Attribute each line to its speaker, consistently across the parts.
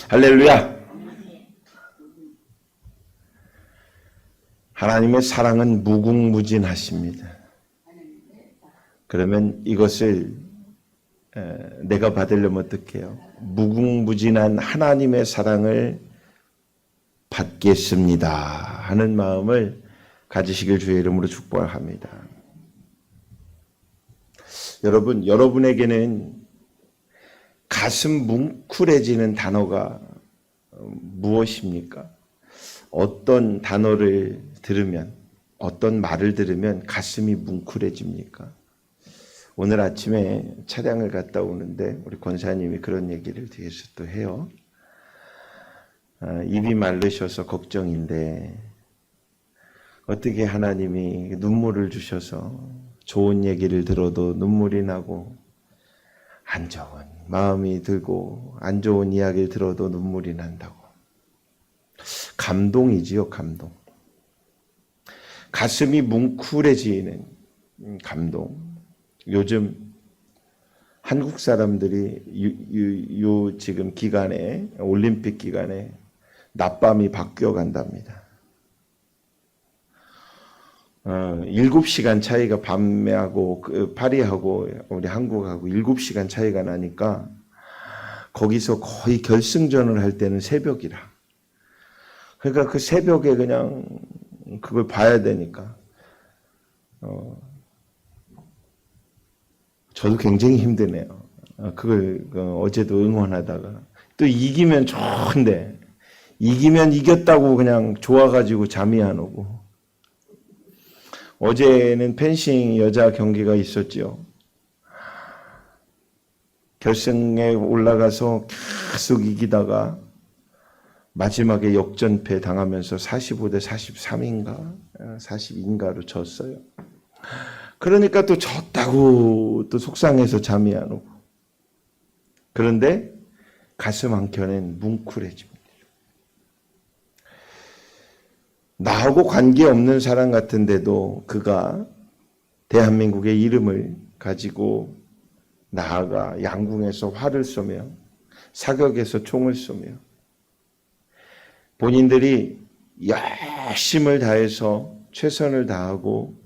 Speaker 1: 할렐루야! 하나님의 사랑은 무궁무진하십니다. 그러면 이것을 내가 받으려면 어떻게 해요? 무궁무진한 하나님의 사랑을 받겠습니다 하는 마음을 가지시길 주의 이름으로 축복합니다. 여러분, 여러분에게는 가슴 뭉클해지는 단어가 무엇입니까? 어떤 단어를 들으면, 어떤 말을 들으면 가슴이 뭉클해집니까? 오늘 아침에 차량을 갔다 오는데 우리 권사님이 그런 얘기를 뒤에서 또 해요. 입이 마르셔서 걱정인데 어떻게 하나님이 눈물을 주셔서 좋은 얘기를 들어도 눈물이 나고 안 좋은 마음이 들고 안 좋은 이야기를 들어도 눈물이 난다고. 감동이지요, 감동. 가슴이 뭉클해지는 감동. 요즘 한국 사람들이 요 지금 기간에, 올림픽 기간에 낮밤이 바뀌어 간답니다. 7시간 차이가 밤하고 파리하고 우리 한국하고 7시간 차이가 나니까 거기서 거의 결승전을 할 때는 새벽이라. 그러니까 그 새벽에 그냥 그걸 봐야 되니까 저도 굉장히 힘드네요. 그걸 어제도 응원하다가 또 이기면 좋은데 이기면 이겼다고 그냥 좋아가지고 잠이 안 오고. 어제는 펜싱 여자 경기가 있었죠. 결승에 올라가서 계속 이기다가 마지막에 역전패 당하면서 45대 43인가 42인가로 졌어요. 그러니까 또 졌다고 또 속상해서 잠이 안 오고. 그런데 가슴 한켠엔 뭉클해집니다. 나하고 관계없는 사람 같은데도 그가 대한민국의 이름을 가지고 나아가 양궁에서 활을 쏘며 사격에서 총을 쏘며 본인들이 열심을 다해서 최선을 다하고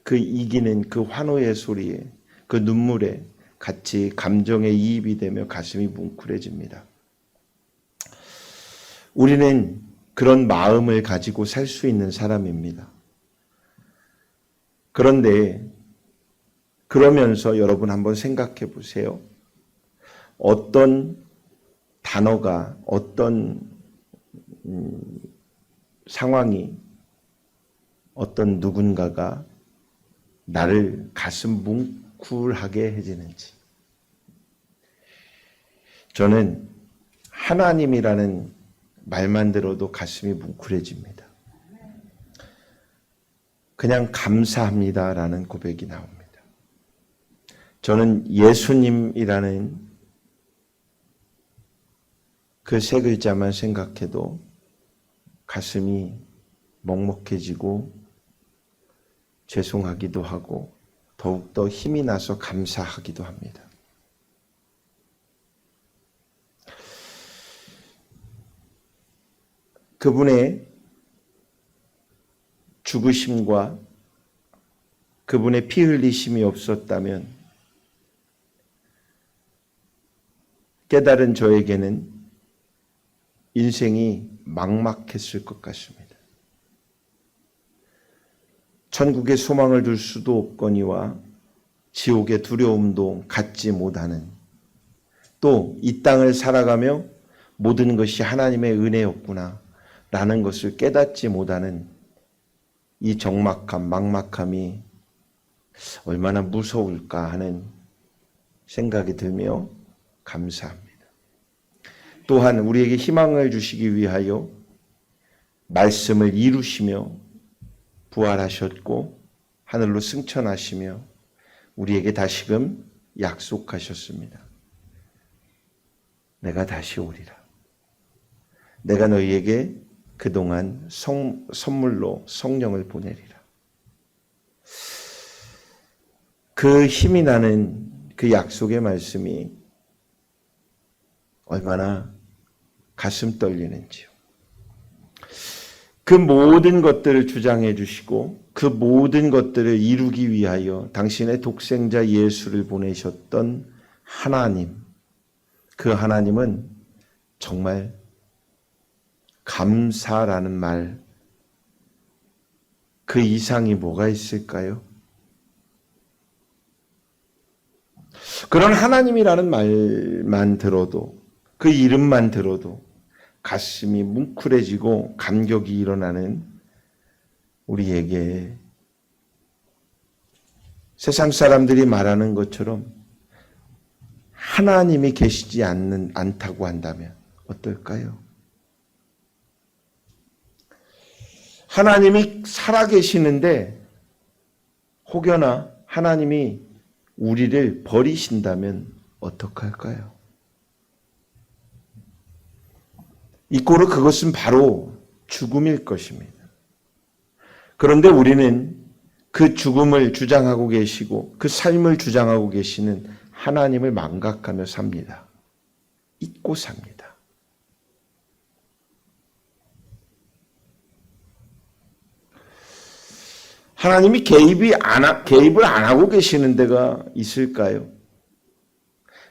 Speaker 1: 그 이기는 그 환호의 소리에 그 눈물에 같이 감정에 이입이 되며 가슴이 뭉클해집니다. 우리는 그런 마음을 가지고 살 수 있는 사람입니다. 그런데 그러면서 여러분 한번 생각해 보세요. 어떤 단어가, 어떤 상황이, 어떤 누군가가 나를 가슴 뭉클하게 해지는지. 저는 하나님이라는 말만 들어도 가슴이 뭉클해집니다. 그냥 감사합니다라는 고백이 나옵니다. 저는 예수님이라는 그 세 글자만 생각해도 가슴이 먹먹해지고 죄송하기도 하고 더욱더 힘이 나서 감사하기도 합니다. 그분의 죽으심과 그분의 피 흘리심이 없었다면 깨달은 저에게는 인생이 막막했을 것 같습니다. 천국에 소망을 둘 수도 없거니와 지옥의 두려움도 갖지 못하는, 또 이 땅을 살아가며 모든 것이 하나님의 은혜였구나 라는 것을 깨닫지 못하는 이 적막함, 막막함이 얼마나 무서울까 하는 생각이 들며 감사합니다. 또한 우리에게 희망을 주시기 위하여 말씀을 이루시며 부활하셨고 하늘로 승천하시며 우리에게 다시금 약속하셨습니다. 내가 다시 오리라. 내가 너희에게 그동안 선물로 성령을 보내리라. 그 힘이 나는 그 약속의 말씀이 얼마나 가슴 떨리는지요? 그 모든 것들을 주장해 주시고 그 모든 것들을 이루기 위하여 당신의 독생자 예수를 보내셨던 하나님, 그 하나님은 정말 감사라는 말, 그 이상이 뭐가 있을까요? 그런 하나님이라는 말만 들어도, 그 이름만 들어도 가슴이 뭉클해지고 감격이 일어나는 우리에게 세상 사람들이 말하는 것처럼 하나님이 계시지 않다고 한다면 어떨까요? 하나님이 살아계시는데 혹여나 하나님이 우리를 버리신다면 어떡할까요? 이꼬르 그것은 바로 죽음일 것입니다. 그런데 우리는 그 죽음을 주장하고 계시고 그 삶을 주장하고 계시는 하나님을 망각하며 삽니다. 잊고 삽니다. 하나님이 개입을 안 하고 계시는 데가 있을까요?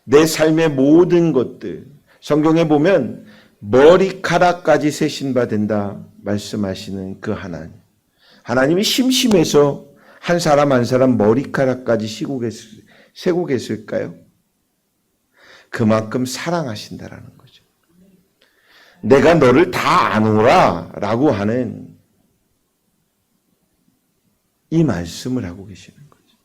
Speaker 1: 내 삶의 모든 것들, 성경에 보면 머리카락까지 세신 바 된다 말씀하시는 그 하나님. 하나님이 심심해서 한 사람 한 사람 머리카락까지 세고 계실까요? 그만큼 사랑하신다라는 거죠. 내가 너를 다 아노라 라고 하는 이 말씀을 하고 계시는 거죠.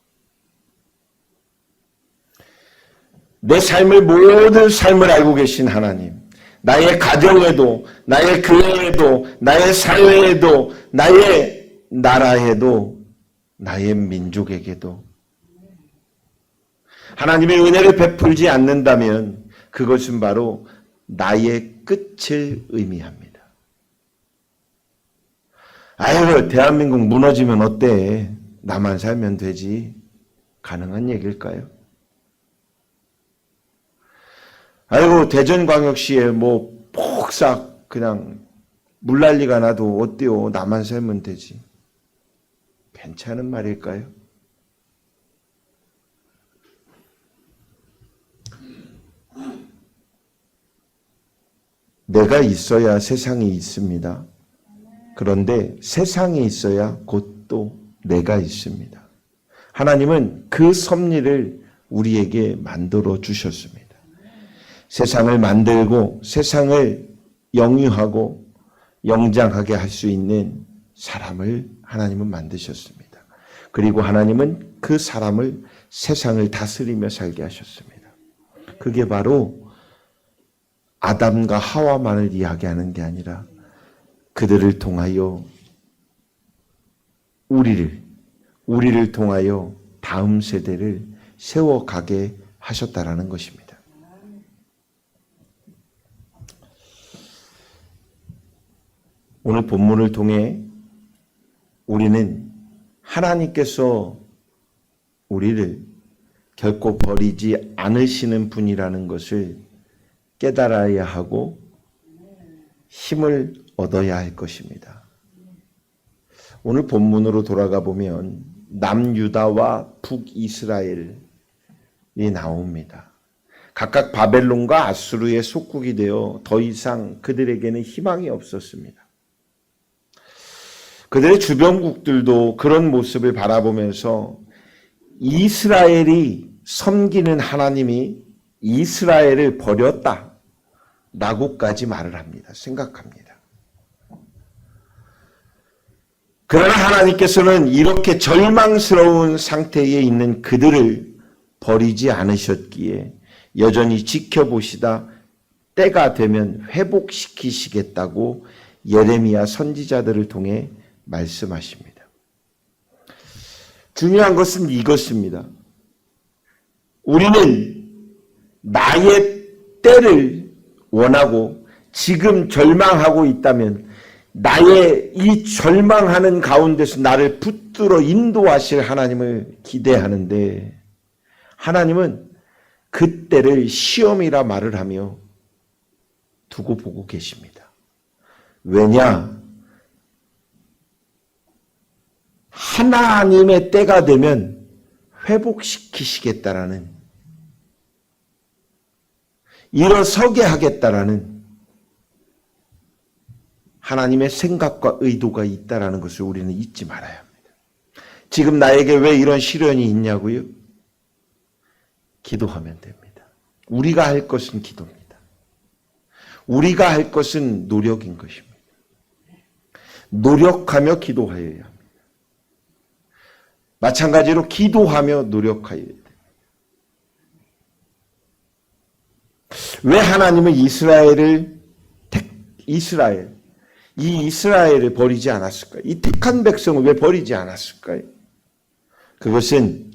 Speaker 1: 내 삶을 모든 삶을 알고 계신 하나님, 나의 가정에도, 나의 교회에도, 나의 사회에도, 나의 나라에도, 나의 민족에게도 하나님의 은혜를 베풀지 않는다면 그것은 바로 나의 끝을 의미합니다. 아유, 대한민국 무너지면 어때? 나만 살면 되지. 가능한 얘기일까요? 아이고, 대전광역시에 뭐 폭삭 그냥 물난리가 나도 어때요? 나만 살면 되지. 괜찮은 말일까요? 내가 있어야 세상이 있습니다. 그런데 세상에 있어야 곧 또 내가 있습니다. 하나님은 그 섭리를 우리에게 만들어 주셨습니다. 세상을 만들고 세상을 영유하고 영장하게 할 수 있는 사람을 하나님은 만드셨습니다. 그리고 하나님은 그 사람을 세상을 다스리며 살게 하셨습니다. 그게 바로 아담과 하와만을 이야기하는 게 아니라 그들을 통하여 우리를 통하여 다음 세대를 세워가게 하셨다라는 것입니다. 오늘 본문을 통해 우리는 하나님께서 우리를 결코 버리지 않으시는 분이라는 것을 깨달아야 하고 힘을 얻어야 할 것입니다. 오늘 본문으로 돌아가 보면 남유다와 북이스라엘이 나옵니다. 각각 바벨론과 아수르의 속국이 되어 더 이상 그들에게는 희망이 없었습니다. 그들의 주변국들도 그런 모습을 바라보면서 이스라엘이 섬기는 하나님이 이스라엘을 버렸다 라고까지 말을 합니다. 생각합니다. 그러나 하나님께서는 이렇게 절망스러운 상태에 있는 그들을 버리지 않으셨기에 여전히 지켜보시다 때가 되면 회복시키시겠다고 예레미야 선지자들을 통해 말씀하십니다. 중요한 것은 이것입니다. 우리는 나의 때를 원하고 지금 절망하고 있다면 나의 이 절망하는 가운데서 나를 붙들어 인도하실 하나님을 기대하는데 하나님은 그 때를 시험이라 말을 하며 두고 보고 계십니다. 왜냐? 하나님의 때가 되면 회복시키시겠다라는, 일어서게 하겠다라는 하나님의 생각과 의도가 있다라는 것을 우리는 잊지 말아야 합니다. 지금 나에게 왜 이런 시련이 있냐고요? 기도하면 됩니다. 우리가 할 것은 기도입니다. 우리가 할 것은 노력인 것입니다. 노력하며 기도하여야 합니다. 마찬가지로 기도하며 노력하여야 됩니다. 왜 하나님은 이스라엘을 버리지 않았을까요? 이 택한 백성을 왜 버리지 않았을까요? 그것은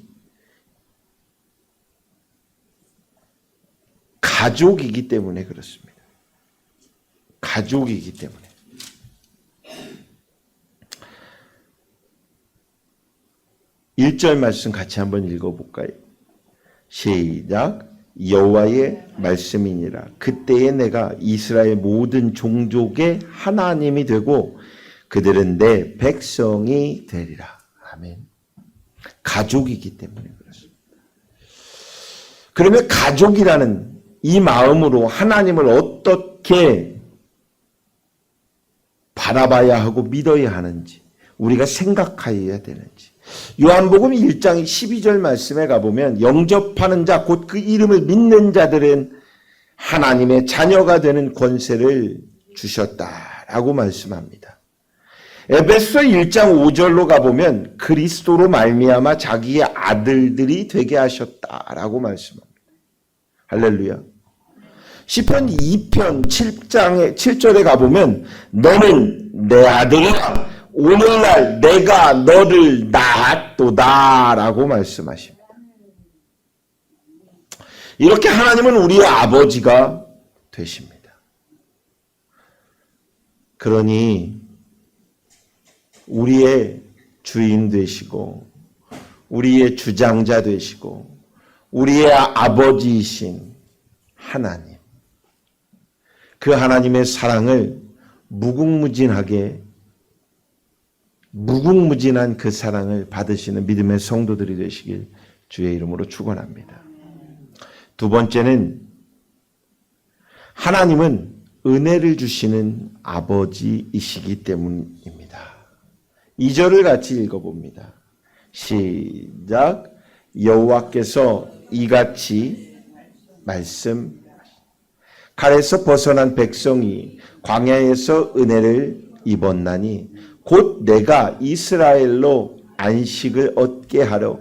Speaker 1: 가족이기 때문에 그렇습니다. 가족이기 때문에. 일 절 말씀 같이 한번 읽어볼까요? 시작. 여호와의 말씀이니라. 그때에 내가 이스라엘 모든 종족의 하나님이 되고 그들은 내 백성이 되리라. 아멘. 가족이기 때문에 그렇습니다. 그러면 가족이라는 이 마음으로 하나님을 어떻게 바라봐야 하고 믿어야 하는지, 우리가 생각하여야 되는지, 요한복음 1장 12절 말씀에 가보면 영접하는 자 곧 그 이름을 믿는 자들은 하나님의 자녀가 되는 권세를 주셨다라고 말씀합니다. 에베소 1장 5절로 가보면 그리스도로 말미암아 자기의 아들들이 되게 하셨다라고 말씀합니다. 할렐루야. 시편 2편 7절에 가보면 너는 내 아들이라 오늘날 내가 너를 낳았도다라고 말씀하십니다. 이렇게 하나님은 우리의 아버지가 되십니다. 그러니 우리의 주인 되시고 우리의 주장자 되시고 우리의 아버지이신 하나님, 그 하나님의 사랑을 무궁무진한 그 사랑을 받으시는 믿음의 성도들이 되시길 주의 이름으로 축원합니다. 두 번째는 하나님은 은혜를 주시는 아버지이시기 때문입니다. 2절을 같이 읽어봅니다. 시작. 여호와께서 이같이 말씀, 칼에서 벗어난 백성이 광야에서 은혜를 입었나니 곧 내가 이스라엘로 안식을 얻게 하러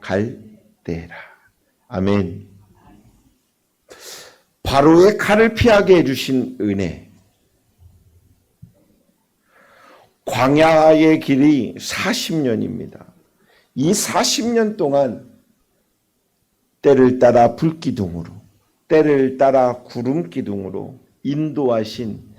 Speaker 1: 갈 때라. 아멘. 바로의 칼을 피하게 해주신 은혜. 광야의 길이 40년입니다. 이 40년 동안 때를 따라 불기둥으로, 때를 따라 구름기둥으로 인도하신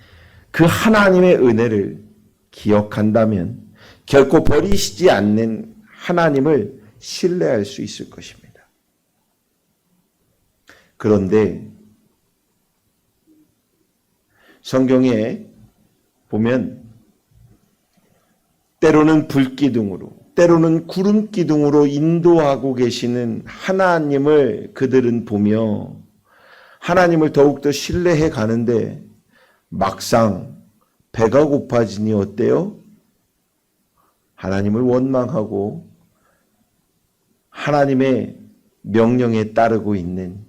Speaker 1: 그 하나님의 은혜를 기억한다면 결코 버리시지 않는 하나님을 신뢰할 수 있을 것입니다. 그런데 성경에 보면 때로는 불기둥으로, 때로는 구름기둥으로 인도하고 계시는 하나님을 그들은 보며 하나님을 더욱더 신뢰해 가는데 막상 배가 고파지니 어때요? 하나님을 원망하고 하나님의 명령에 따르고 있는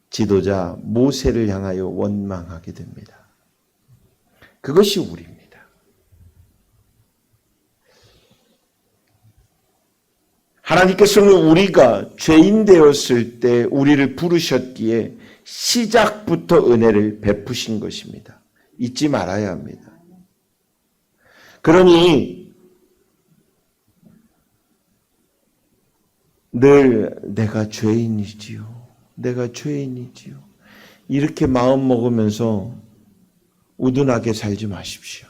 Speaker 1: 지도자 모세를 향하여 원망하게 됩니다. 그것이 우리입니다. 하나님께서는 우리가 죄인 되었을 때 우리를 부르셨기에 시작부터 은혜를 베푸신 것입니다. 잊지 말아야 합니다. 그러니 늘 내가 죄인이지요. 내가 죄인이지요. 이렇게 마음 먹으면서 우둔하게 살지 마십시오.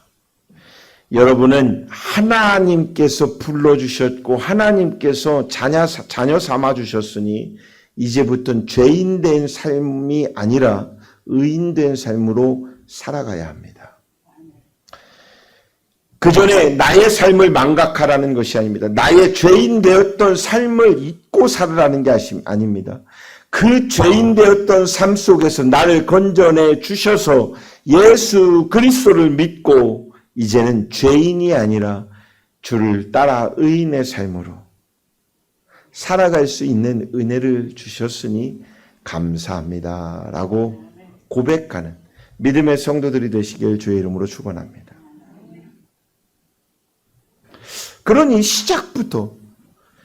Speaker 1: 여러분은 하나님께서 불러주셨고 하나님께서 자녀 삼아주셨으니 이제부터는 죄인 된 삶이 아니라 의인된 삶으로 살아가야 합니다. 그 전에 나의 삶을 망각하라는 것이 아닙니다. 나의 죄인 되었던 삶을 잊고 살으라는 게 아닙니다. 그 죄인 되었던 삶 속에서 나를 건져내 주셔서 예수 그리스도를 믿고 이제는 죄인이 아니라 주를 따라 의인의 삶으로 살아갈 수 있는 은혜를 주셨으니 감사합니다 라고 고백하는 믿음의 성도들이 되시길 주의 이름으로 축원합니다. 그러니 시작부터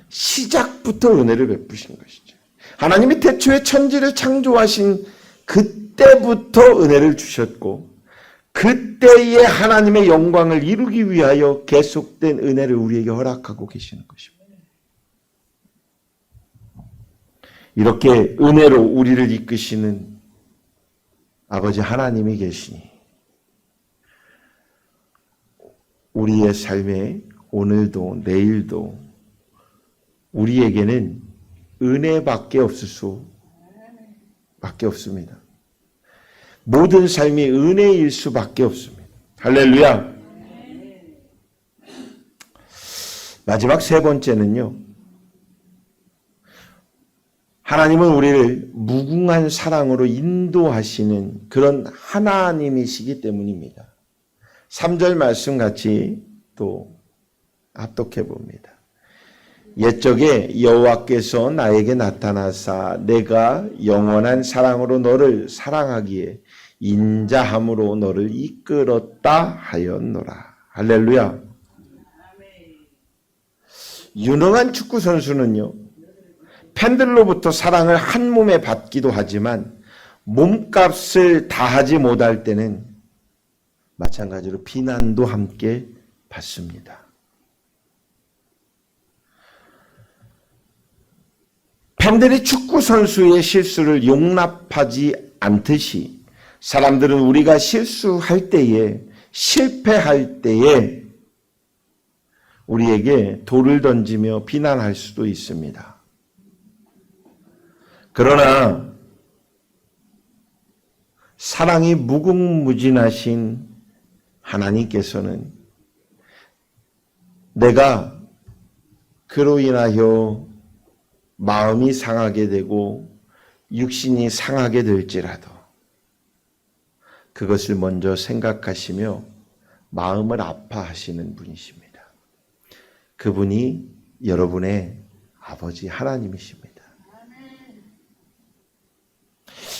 Speaker 1: 은혜를 베푸신 것이죠. 하나님이 태초에 천지를 창조하신 그때부터 은혜를 주셨고 그때의 하나님의 영광을 이루기 위하여 계속된 은혜를 우리에게 허락하고 계시는 것입니다. 이렇게 은혜로 우리를 이끄시는 아버지 하나님이 계시니 우리의 삶에 오늘도 내일도 우리에게는 은혜밖에 없을 수밖에 없습니다. 모든 삶이 은혜일 수밖에 없습니다. 할렐루야. 마지막 세 번째는요. 하나님은 우리를 무궁한 사랑으로 인도하시는 그런 하나님이시기 때문입니다. 3절 말씀 같이 또 합독해 봅니다. 옛적에 여호와께서 나에게 나타나사 내가 영원한 사랑으로 너를 사랑하기에 인자함으로 너를 이끌었다 하였노라. 할렐루야. 유능한 축구 선수는요. 팬들로부터 사랑을 한 몸에 받기도 하지만 몸값을 다하지 못할 때는 마찬가지로 비난도 함께 받습니다. 팬들이 축구 선수의 실수를 용납하지 않듯이 사람들은 우리가 실수할 때에 실패할 때에 우리에게 돌을 던지며 비난할 수도 있습니다. 그러나 사랑이 무궁무진하신 하나님께서는 내가 그로 인하여 마음이 상하게 되고 육신이 상하게 될지라도 그것을 먼저 생각하시며 마음을 아파하시는 분이십니다. 그분이 여러분의 아버지 하나님이십니다.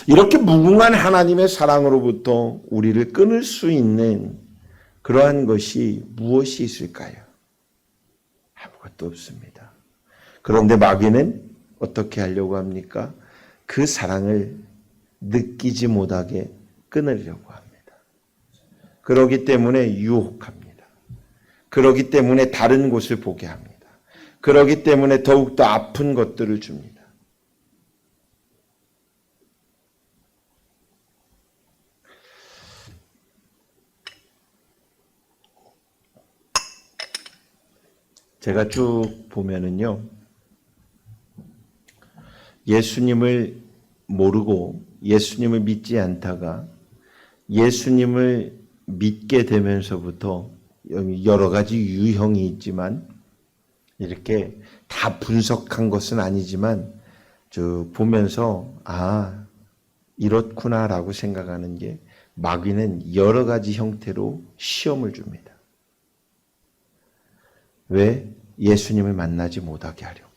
Speaker 1: 이렇게 무궁한 하나님의 사랑으로부터 우리를 끊을 수 있는 그러한 것이 무엇이 있을까요? 아무것도 없습니다. 그런데 마귀는 어떻게 하려고 합니까? 그 사랑을 느끼지 못하게 끊으려고 합니다. 그러기 때문에 유혹합니다. 그러기 때문에 다른 곳을 보게 합니다. 그러기 때문에 더욱더 아픈 것들을 줍니다. 제가 쭉 보면은요, 예수님을 모르고 예수님을 믿지 않다가 예수님을 믿게 되면서부터 여러 가지 유형이 있지만 이렇게 다 분석한 것은 아니지만 쭉 보면서 이렇구나라고 생각하는 게 마귀는 여러 가지 형태로 시험을 줍니다. 왜? 예수님을 만나지 못하게 하려고.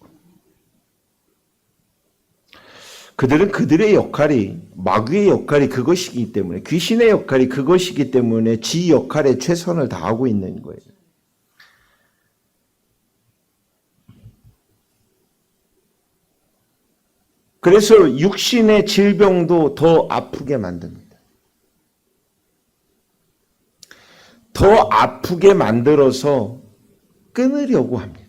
Speaker 1: 그들은 그들의 역할이, 마귀의 역할이 그것이기 때문에, 귀신의 역할이 그것이기 때문에 지 역할에 최선을 다하고 있는 거예요. 그래서 육신의 질병도 더 아프게 만듭니다. 더 아프게 만들어서 끊으려고 합니다.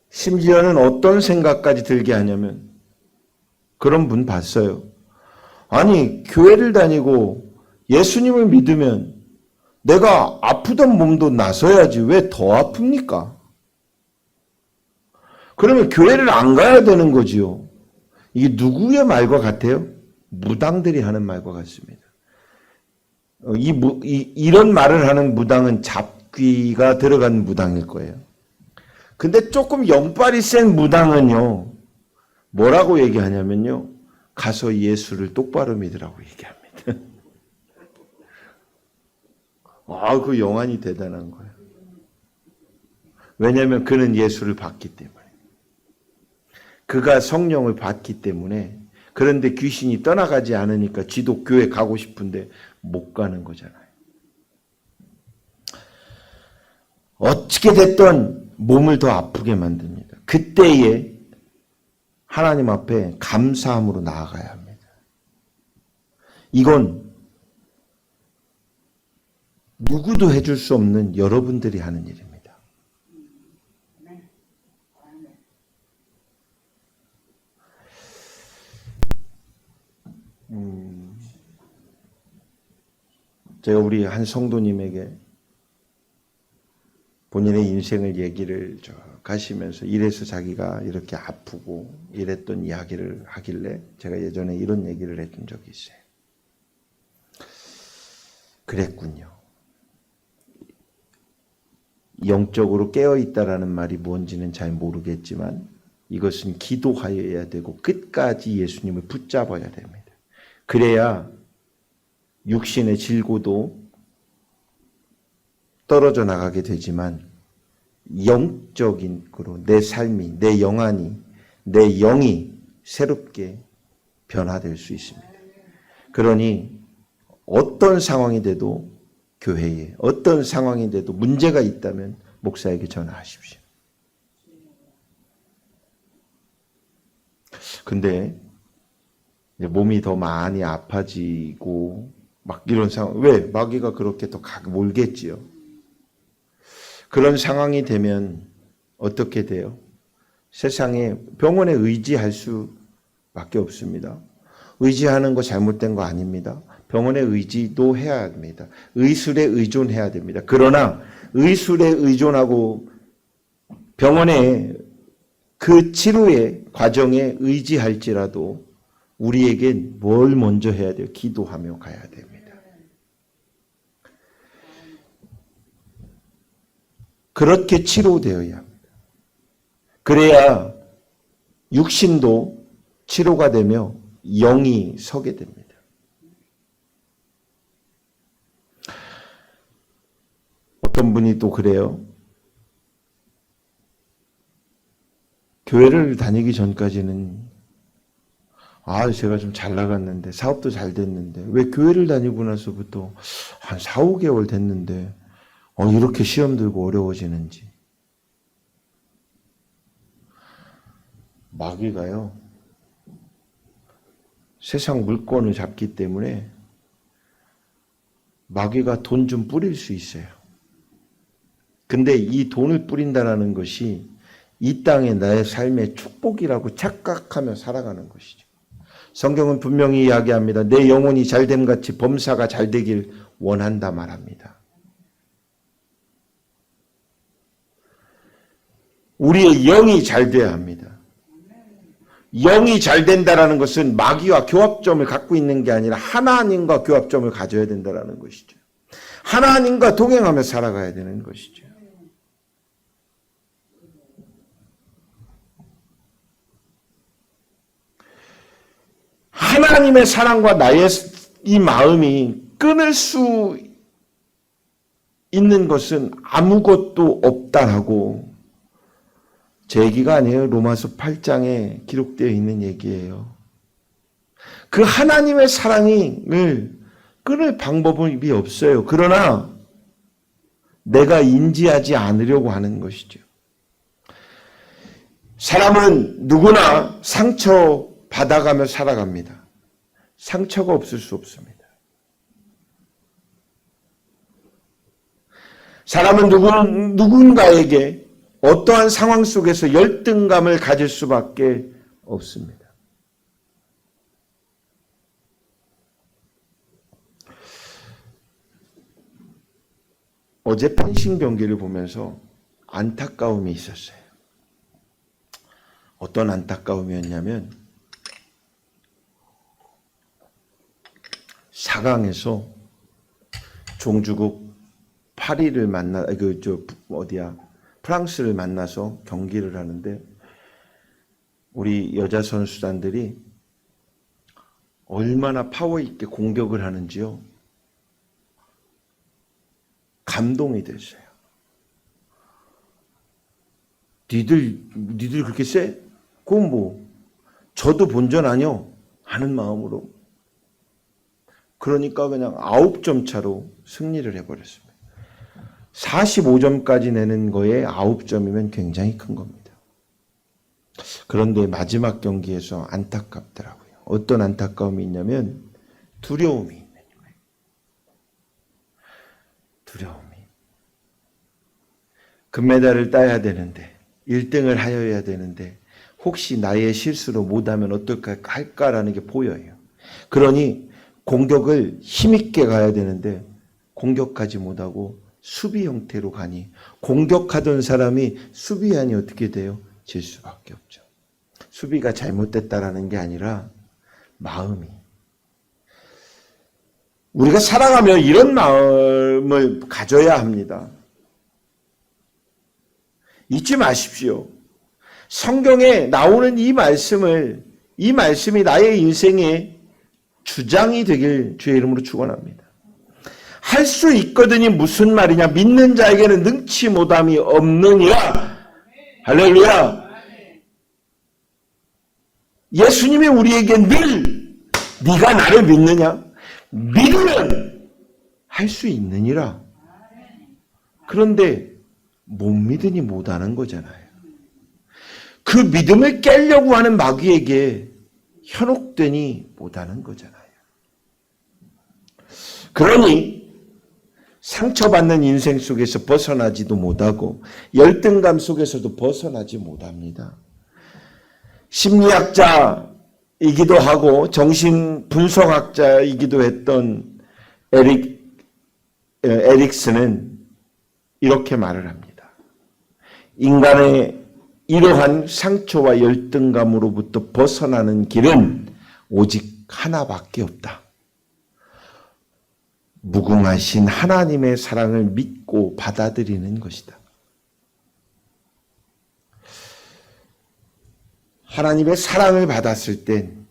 Speaker 1: 심지어는 어떤 생각까지 들게 하냐면 그런 분 봤어요. 아니, 교회를 다니고 예수님을 믿으면 내가 아프던 몸도 나서야지 왜 더 아픕니까? 그러면 교회를 안 가야 되는 거지요. 이게 누구의 말과 같아요? 무당들이 하는 말과 같습니다. 이런 말을 하는 무당은 잡귀가 들어간 무당일 거예요. 근데 조금 연빨이 센 무당은요, 뭐라고 얘기하냐면요, 가서 예수를 똑바로 믿으라고 얘기합니다. 그 영안이 대단한 거예요. 왜냐하면 그는 예수를 받기 때문에. 그가 성령을 받기 때문에. 그런데 귀신이 떠나가지 않으니까 지도 교회 가고 싶은데 못 가는 거잖아요. 어떻게 됐든 몸을 더 아프게 만듭니다. 그때에 하나님 앞에 감사함으로 나아가야 합니다. 이건 누구도 해줄 수 없는 여러분들이 하는 일입니다. 제가 우리 한 성도님에게 본인의 인생을 얘기를 가시면서 이래서 자기가 이렇게 아프고 이랬던 이야기를 하길래 제가 예전에 이런 얘기를 해준 적이 있어요. 그랬군요. 영적으로 깨어있다라는 말이 뭔지는 잘 모르겠지만 이것은 기도하여야 되고 끝까지 예수님을 붙잡아야 됩니다. 그래야 육신의 질고도 떨어져 나가게 되지만 영적인 거로 내 삶이, 내 영안이, 내 영이 새롭게 변화될 수 있습니다. 그러니 어떤 상황이 돼도 교회에 어떤 상황이 돼도 문제가 있다면 목사에게 전화하십시오. 근데 몸이 더 많이 아파지고 막 이런 상황, 왜? 마귀가 그렇게 더 몰겠지요. 그런 상황이 되면 어떻게 돼요? 세상에 병원에 의지할 수밖에 없습니다. 의지하는 거 잘못된 거 아닙니다. 병원에 의지도 해야 합니다. 의술에 의존해야 됩니다. 그러나 의술에 의존하고 병원에 그 치료의 과정에 의지할지라도 우리에겐 뭘 먼저 해야 돼요? 기도하며 가야 됩니다. 그렇게 치료되어야 합니다. 그래야 육신도 치료가 되며 영이 서게 됩니다. 어떤 분이 또 그래요. 교회를 다니기 전까지는 제가 좀 잘 나갔는데 사업도 잘 됐는데 왜 교회를 다니고 나서부터 한 4, 5개월 됐는데 이렇게 시험 들고 어려워지는지. 마귀가요, 세상 물건을 잡기 때문에 마귀가 돈 좀 뿌릴 수 있어요. 근데 이 돈을 뿌린다는 것이 이 땅에 나의 삶의 축복이라고 착각하며 살아가는 것이죠. 성경은 분명히 이야기합니다. 내 영혼이 잘됨 같이 범사가 잘 되길 원한다 말합니다. 우리의 영이 잘 돼야 합니다. 영이 잘 된다는 것은 마귀와 교합점을 갖고 있는 게 아니라 하나님과 교합점을 가져야 된다는 것이죠. 하나님과 동행하며 살아가야 되는 것이죠. 하나님의 사랑과 나의 이 마음이 끊을 수 있는 것은 아무것도 없다라고 제 얘기가 아니에요. 로마서 8장에 기록되어 있는 얘기예요. 그 하나님의 사랑을 끊을 방법이 없어요. 그러나 내가 인지하지 않으려고 하는 것이죠. 사람은 누구나 상처 받아가며 살아갑니다. 상처가 없을 수 없습니다. 사람은 누군가에게 어떠한 상황 속에서 열등감을 가질 수밖에 없습니다. 어제 펜싱 경기를 보면서 안타까움이 있었어요. 어떤 안타까움이었냐면 4강에서 종주국 파리를 프랑스를 만나서 경기를 하는데 우리 여자 선수단들이 얼마나 파워 있게 공격을 하는지요. 감동이 됐어요. 니들 그렇게 세? 그건 뭐 저도 본전 아니요 하는 마음으로. 그러니까 그냥 9점 차로 승리를 해버렸습니다. 45점까지 내는 거에 9점이면 굉장히 큰 겁니다. 그런데 마지막 경기에서 안타깝더라고요. 어떤 안타까움이 있냐면 두려움이 있는 거예요. 두려움이. 금메달을 따야 되는데 1등을 하여야 되는데 혹시 나의 실수로 못하면 어떨까 할까라는 게 보여요. 그러니 공격을 힘있게 가야 되는데 공격하지 못하고 수비 형태로 가니 공격하던 사람이 수비하니 어떻게 돼요? 질 수밖에 없죠. 수비가 잘못됐다라는 게 아니라 마음이. 우리가 살아가며 이런 마음을 가져야 합니다. 잊지 마십시오. 성경에 나오는 이 말씀이 나의 인생의 주장이 되길 주의 이름으로 축원합니다. 할 수 있거든이 무슨 말이냐? 믿는 자에게는 능치 못함이 없느니라. 할렐루야. 예수님이 우리에게 늘 네가 나를 믿느냐? 믿으면 할 수 있느니라. 그런데 못 믿으니 못하는 거잖아요. 그 믿음을 깨려고 하는 마귀에게 현혹되니 못하는 거잖아요. 그러니 상처받는 인생 속에서 벗어나지도 못하고 열등감 속에서도 벗어나지 못합니다. 심리학자이기도 하고 정신분석학자이기도 했던 에릭슨은 이렇게 말을 합니다. 인간의 이러한 상처와 열등감으로부터 벗어나는 길은 오직 하나밖에 없다. 무궁하신 하나님의 사랑을 믿고 받아들이는 것이다. 하나님의 사랑을 받았을 땐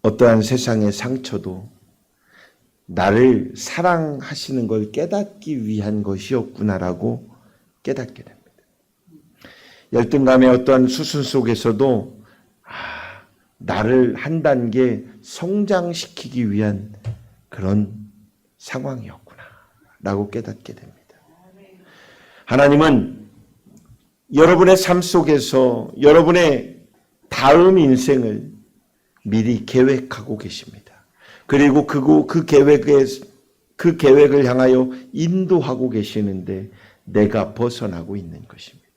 Speaker 1: 어떠한 세상의 상처도 나를 사랑하시는 걸 깨닫기 위한 것이었구나라고 깨닫게 됩니다. 열등감의 어떠한 수순 속에서도 나를 한 단계 성장시키기 위한 그런 상황이었구나라고 깨닫게 됩니다. 하나님은 여러분의 삶 속에서 여러분의 다음 인생을 미리 계획하고 계십니다. 그리고 그 계획을 향하여 인도하고 계시는데 내가 벗어나고 있는 것입니다.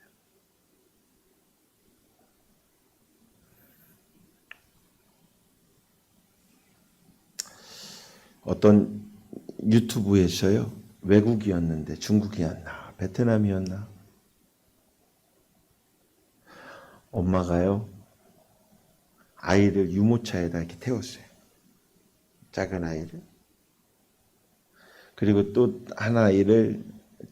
Speaker 1: 어떤 유튜브에서요, 외국이었는데 중국이었나 베트남이었나 엄마가요 아이를 유모차에다 이렇게 태웠어요. 작은 아이를. 그리고 또 한 아이를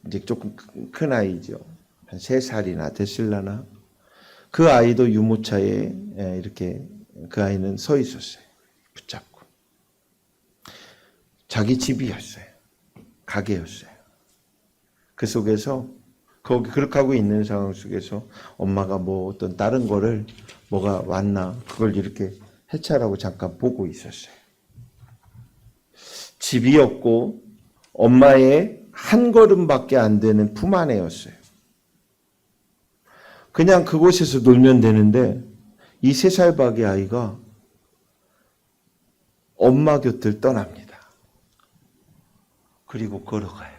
Speaker 1: 이제 조금 큰 아이죠. 한 3살이나 됐을라나. 그 아이도 유모차에 이렇게 그 아이는 서 있었어요. 붙잡고. 자기 집이었어요. 가게였어요. 그 속에서 거기 그렇게 하고 있는 상황 속에서 엄마가 뭐 어떤 다른 거를 뭐가 왔나 그걸 이렇게 해찰하고 잠깐 보고 있었어요. 집이었고 엄마의 한 걸음밖에 안 되는 품 안에였어요. 그냥 그곳에서 놀면 되는데 이 3살밖의 아이가 엄마 곁을 떠납니다. 그리고 걸어가요.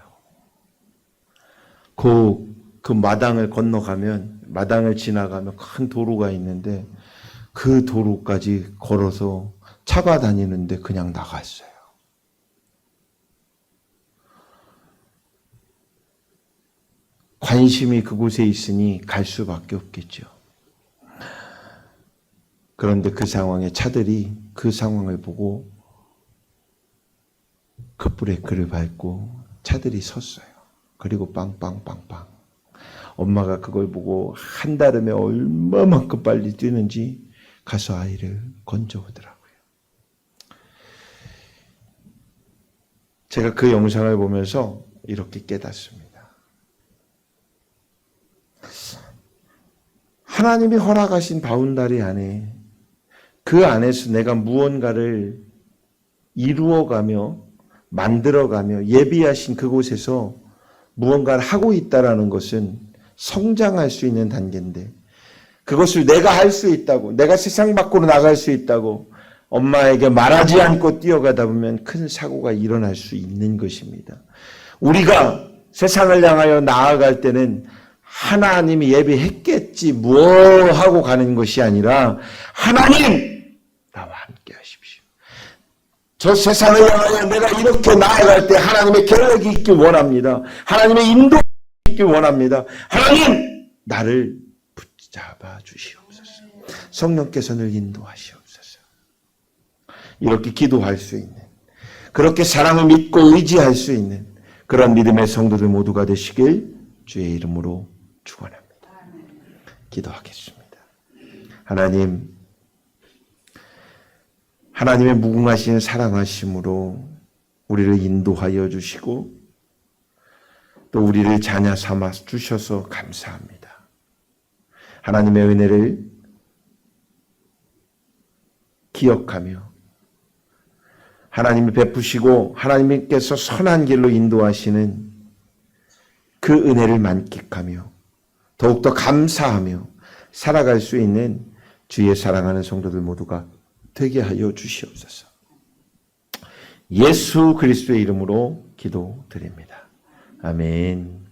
Speaker 1: 그 마당을 건너가면 마당을 지나가면 큰 도로가 있는데 그 도로까지 걸어서 차가 다니는데 그냥 나갔어요. 관심이 그곳에 있으니 갈 수밖에 없겠죠. 그런데 그 상황에 차들이 그 상황을 보고 급브레이크를 밟고 차들이 섰어요. 그리고 빵빵빵빵. 엄마가 그걸 보고 한달음에 얼마만큼 빨리 뛰는지 가서 아이를 건져오더라고요. 제가 그 영상을 보면서 이렇게 깨닫습니다. 하나님이 허락하신 바운다리 안에, 그 안에서 내가 무언가를 이루어가며 만들어가며 예비하신 그곳에서 무언가를 하고 있다라는 것은 성장할 수 있는 단계인데, 그것을 내가 할 수 있다고, 내가 세상 밖으로 나갈 수 있다고 엄마에게 말하지 않고 뛰어가다 보면 큰 사고가 일어날 수 있는 것입니다. 우리가 세상을 향하여 나아갈 때는 하나님이 예비했겠지 뭐 하고 가는 것이 아니라, 하나님 나와 함께 하십시오. 저 세상을 향하여 내가 이렇게 나아갈 때 하나님의 계획이 있길 원합니다. 하나님의 인도가 있길 원합니다. 하나님 나를 붙잡아 주시옵소서. 성령께서 늘 인도하시옵소서. 이렇게 기도할 수 있는, 그렇게 사랑을 믿고 의지할 수 있는 그런 믿음의 성도들 모두가 되시길 주의 이름으로 축원합니다. 기도하겠습니다. 하나님, 하나님의 무궁하신 사랑하심으로 우리를 인도하여 주시고 또 우리를 자녀 삼아 주셔서 감사합니다. 하나님의 은혜를 기억하며 하나님이 베푸시고 하나님께서 선한 길로 인도하시는 그 은혜를 만끽하며 더욱더 감사하며 살아갈 수 있는 주의 사랑하는 성도들 모두가 되게 하여 주시옵소서. 예수 그리스도의 이름으로 기도드립니다. 아멘.